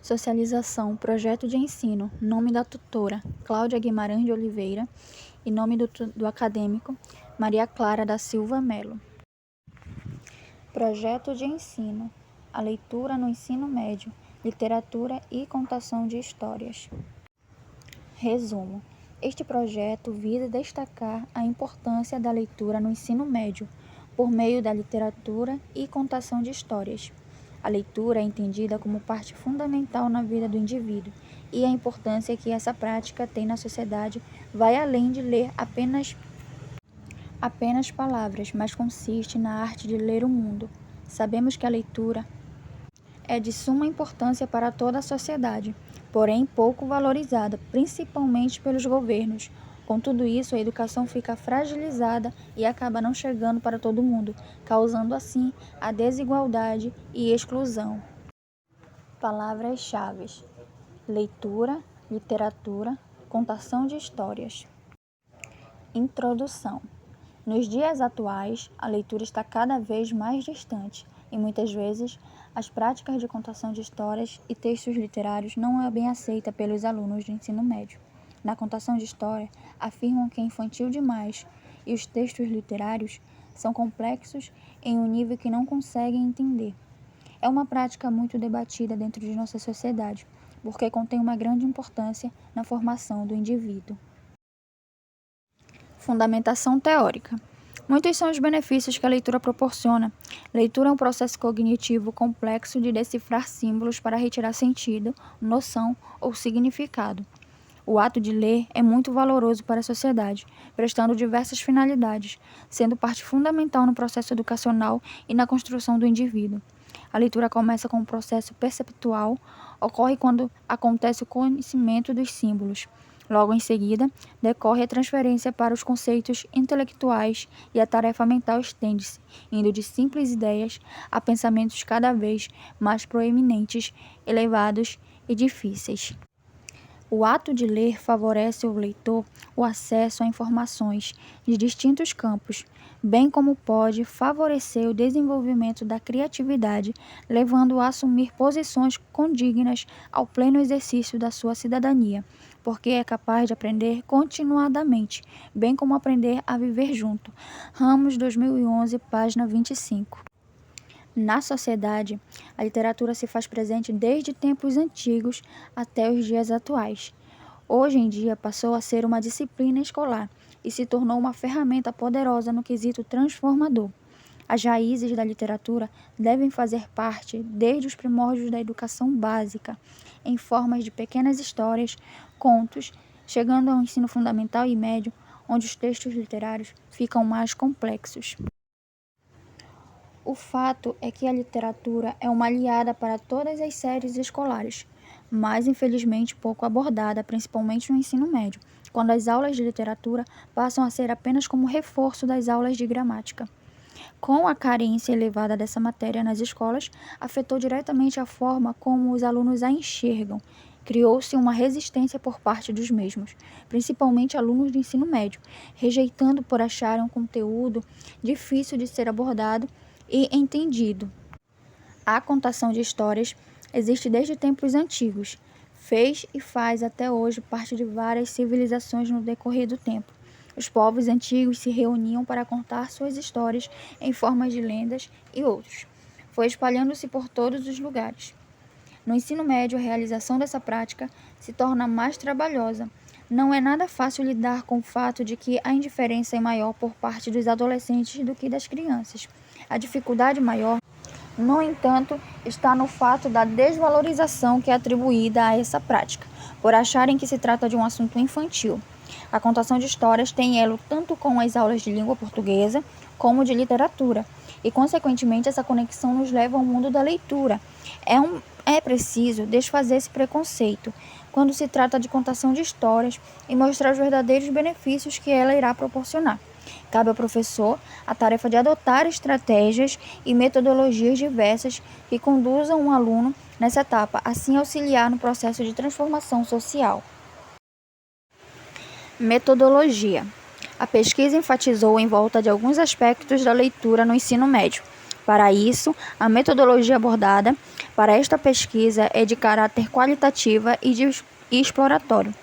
Socialização, projeto de ensino, nome da tutora, Cláudia Guimarães de Oliveira, e nome do acadêmico, Maria Clara da Silva Melo. Projeto de ensino, a leitura no ensino médio, literatura e contação de histórias. Resumo. Este projeto visa destacar a importância da leitura no ensino médio, por meio da literatura e contação de histórias. A leitura é entendida como parte fundamental na vida do indivíduo, e a importância que essa prática tem na sociedade vai além de ler apenas palavras, mas consiste na arte de ler o mundo. Sabemos que a leitura é de suma importância para toda a sociedade, porém pouco valorizada, principalmente pelos governos. Com tudo isso, a educação fica fragilizada e acaba não chegando para todo mundo, causando assim a desigualdade e exclusão. Palavras-chave: leitura, literatura, contação de histórias. Introdução. Nos dias atuais, a leitura está cada vez mais distante e muitas vezes as práticas de contação de histórias e textos literários não é bem aceita pelos alunos de ensino médio. Na contação de história, afirmam que é infantil demais e os textos literários são complexos em um nível que não conseguem entender. É uma prática muito debatida dentro de nossa sociedade, porque contém uma grande importância na formação do indivíduo. Fundamentação teórica. Muitos são os benefícios que a leitura proporciona. Leitura é um processo cognitivo complexo de decifrar símbolos para retirar sentido, noção ou significado. O ato de ler é muito valoroso para a sociedade, prestando diversas finalidades, sendo parte fundamental no processo educacional e na construção do indivíduo. A leitura começa com um processo perceptual, ocorre quando acontece o conhecimento dos símbolos. Logo em seguida, decorre a transferência para os conceitos intelectuais e a tarefa mental estende-se, indo de simples ideias a pensamentos cada vez mais proeminentes, elevados e difíceis. O ato de ler favorece ao leitor o acesso a informações de distintos campos, bem como pode favorecer o desenvolvimento da criatividade, levando-o a assumir posições condignas ao pleno exercício da sua cidadania, porque é capaz de aprender continuadamente, bem como aprender a viver junto. Ramos, 2011, página 25. Na sociedade, a literatura se faz presente desde tempos antigos até os dias atuais. Hoje em dia, passou a ser uma disciplina escolar e se tornou uma ferramenta poderosa no quesito transformador. As raízes da literatura devem fazer parte desde os primórdios da educação básica, em formas de pequenas histórias, contos, chegando ao ensino fundamental e médio, onde os textos literários ficam mais complexos. O fato é que a literatura é uma aliada para todas as séries escolares, mas infelizmente pouco abordada, principalmente no ensino médio, quando as aulas de literatura passam a ser apenas como reforço das aulas de gramática. Com a carência elevada dessa matéria nas escolas, afetou diretamente a forma como os alunos a enxergam. Criou-se uma resistência por parte dos mesmos, principalmente alunos de ensino médio, rejeitando por acharem um conteúdo difícil de ser abordado e entendido. A contação de histórias existe desde tempos antigos, fez e faz até hoje parte de várias civilizações no decorrer do tempo. Os povos antigos se reuniam para contar suas histórias em formas de lendas e outros. Foi espalhando-se por todos os lugares. No ensino médio, a realização dessa prática se torna mais trabalhosa. Não é nada fácil lidar com o fato de que a indiferença é maior por parte dos adolescentes do que das crianças. A dificuldade maior, no entanto, está no fato da desvalorização que é atribuída a essa prática, por acharem que se trata de um assunto infantil. A contação de histórias tem elo tanto com as aulas de língua portuguesa como de literatura, e, consequentemente, essa conexão nos leva ao mundo da leitura. É preciso desfazer esse preconceito quando se trata de contação de histórias e mostrar os verdadeiros benefícios que ela irá proporcionar. Cabe ao professor a tarefa de adotar estratégias e metodologias diversas que conduzam um aluno nessa etapa, assim auxiliar no processo de transformação social. Metodologia. A pesquisa enfatizou em volta de alguns aspectos da leitura no ensino médio. Para isso, a metodologia abordada para esta pesquisa é de caráter qualitativa e exploratório,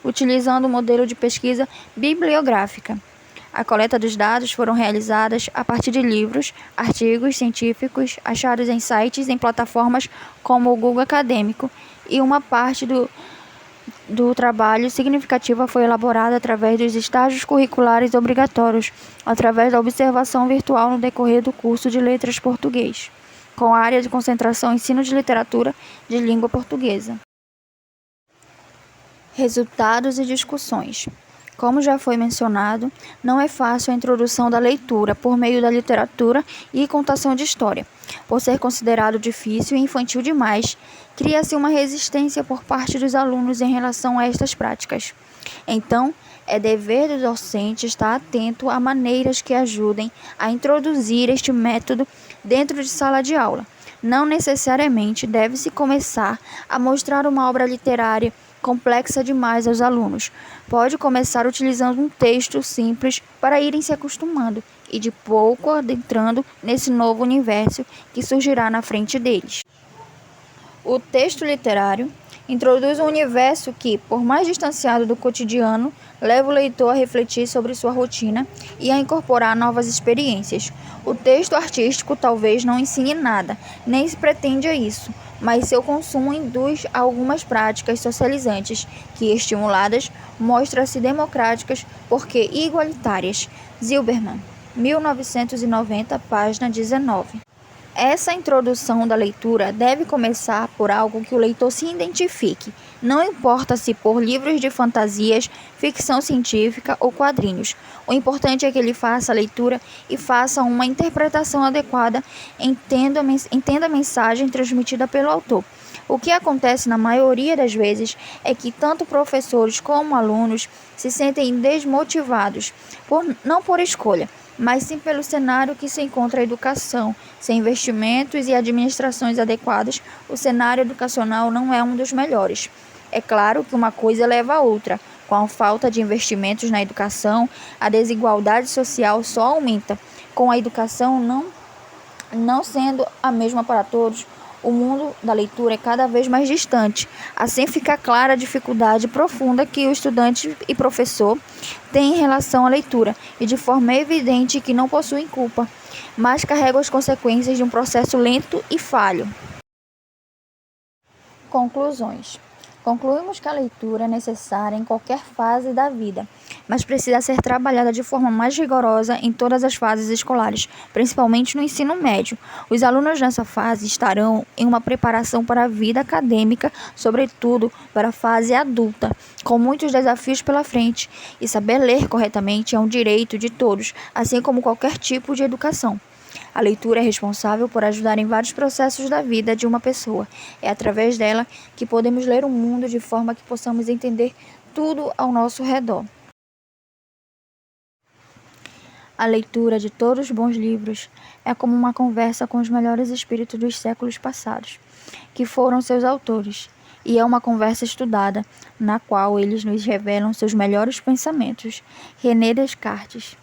utilizando o modelo de pesquisa bibliográfica. A coleta dos dados foram realizadas a partir de livros, artigos científicos achados em sites em plataformas como o Google Acadêmico, e uma parte do trabalho significativa foi elaborada através dos estágios curriculares obrigatórios, através da observação virtual no decorrer do curso de Letras Português, com a área de concentração Ensino de Literatura de Língua Portuguesa. Resultados e discussões. Como já foi mencionado, não é fácil a introdução da leitura por meio da literatura e contação de história. Por ser considerado difícil e infantil demais, cria-se uma resistência por parte dos alunos em relação a estas práticas. Então, é dever do docente estar atento a maneiras que ajudem a introduzir este método dentro de sala de aula. Não necessariamente deve-se começar a mostrar uma obra literária complexa demais aos alunos. Pode começar utilizando um texto simples para irem se acostumando e de pouco adentrando nesse novo universo que surgirá na frente deles. O texto literário introduz um universo que, por mais distanciado do cotidiano, leva o leitor a refletir sobre sua rotina e a incorporar novas experiências. O texto artístico talvez não ensine nada, nem se pretende a isso, mas seu consumo induz a algumas práticas socializantes que, estimuladas, mostram-se democráticas porque igualitárias. Zilberman, 1990, página 19. Essa introdução da leitura deve começar por algo que o leitor se identifique. Não importa se por livros de fantasias, ficção científica ou quadrinhos. O importante é que ele faça a leitura e faça uma interpretação adequada, entenda a mensagem transmitida pelo autor. O que acontece na maioria das vezes é que tanto professores como alunos se sentem desmotivados, não por escolha, mas sim pelo cenário que se encontra a educação. Sem investimentos e administrações adequadas, o cenário educacional não é um dos melhores. É claro que uma coisa leva a outra. Com a falta de investimentos na educação, a desigualdade social só aumenta. Com a educação não sendo a mesma para todos, o mundo da leitura é cada vez mais distante. Assim fica clara a dificuldade profunda que o estudante e professor têm em relação à leitura, e de forma evidente que não possuem culpa, mas carregam as consequências de um processo lento e falho. Conclusões. Concluímos que a leitura é necessária em qualquer fase da vida, mas precisa ser trabalhada de forma mais rigorosa em todas as fases escolares, principalmente no ensino médio. Os alunos nessa fase estarão em uma preparação para a vida acadêmica, sobretudo para a fase adulta, com muitos desafios pela frente, e saber ler corretamente é um direito de todos, assim como qualquer tipo de educação. A leitura é responsável por ajudar em vários processos da vida de uma pessoa. É através dela que podemos ler o mundo de forma que possamos entender tudo ao nosso redor. A leitura de todos os bons livros é como uma conversa com os melhores espíritos dos séculos passados, que foram seus autores, e é uma conversa estudada, na qual eles nos revelam seus melhores pensamentos. René Descartes.